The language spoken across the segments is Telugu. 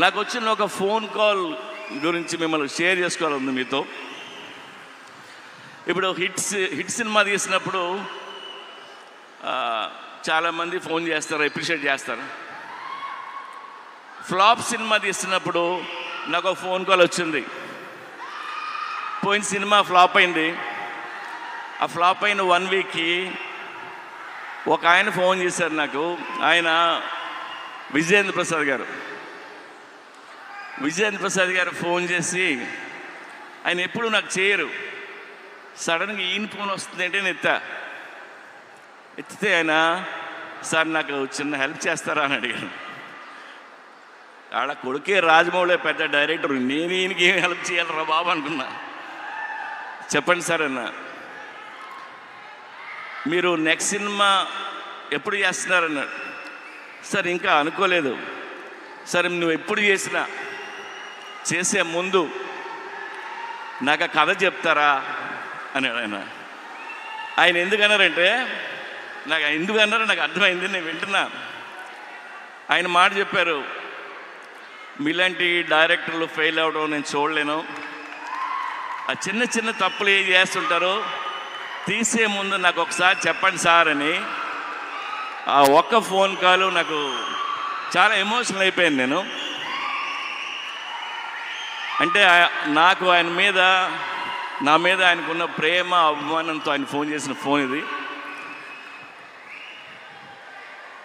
నాకు వచ్చిన ఒక ఫోన్ కాల్ గురించి మిమ్మల్ని షేర్ చేసుకోవాలంది మీతో. ఇప్పుడు హిట్ సినిమా తీసినప్పుడు చాలామంది ఫోన్ చేస్తారు, అప్రిషియేట్ చేస్తారు. ఫ్లాప్ సినిమా తీస్తున్నప్పుడు నాకు ఒక ఫోన్ కాల్ వచ్చింది. పోయిన సినిమా ఫ్లాప్ అయింది. ఆ ఫ్లాప్ అయిన 1 వీక్కి ఒక ఆయన ఫోన్ చేశారు నాకు. ఆయన విజయేంద్ర ప్రసాద్ గారు ఫోన్ చేసి, ఆయన ఎప్పుడు నాకు చేయరు, సడన్గా ఈయన ఫోన్ వస్తుందంటే నేను ఎత్తితే ఆయన, సార్ నాకు చిన్న హెల్ప్ చేస్తారా అని అడిగాను. ఆడ కొడుకే రాజమౌళి పెద్ద డైరెక్టర్, నేను ఈయనకి ఏం హెల్ప్ చేయాలరా బాబు అనుకున్నా. చెప్పండి సార్ అన్న, మీరు నెక్స్ట్ సినిమా ఎప్పుడు చేస్తున్నారన్నాడు. సార్ ఇంకా అనుకోలేదు. సరే నువ్వు ఎప్పుడు చేసే ముందు నాకు ఆ కథ చెప్తారా అన్నాడు ఆయన ఎందుకన్నారంటే, ఎందుకన్నారో నాకు అర్థమైంది, నేను వింటున్నా. ఆయన మాట చెప్పారు, మీలాంటి డైరెక్టర్లు ఫెయిల్ అవ్వడం నేను చూడలేను. ఆ చిన్న చిన్న తప్పులు ఏం చేస్తుంటారో తీసే ముందు నాకు ఒకసారి చెప్పండి సార్ అని. ఆ ఒక్క ఫోన్ కాల్ నాకు చాలా ఎమోషనల్ అయిపోయాను నేను. అంటే నాకు నా మీద ఆయనకున్న ప్రేమ అభిమానంతో ఆయన ఫోన్ చేసిన ఫోన్ ఇది.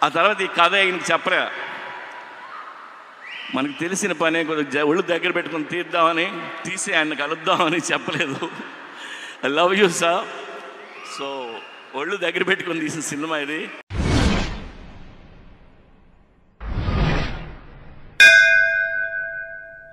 ఆ తర్వాత ఈ కథ ఆయనకి చెప్పరా, మనకు తెలిసిన పని కొద్దిగా ఒళ్ళు దగ్గర పెట్టుకుని తీసి ఆయన కలుద్దామని చెప్పలేదు. I love you sir. So ఒళ్ళు దగ్గర పెట్టుకుని తీసిన సినిమా ఇది.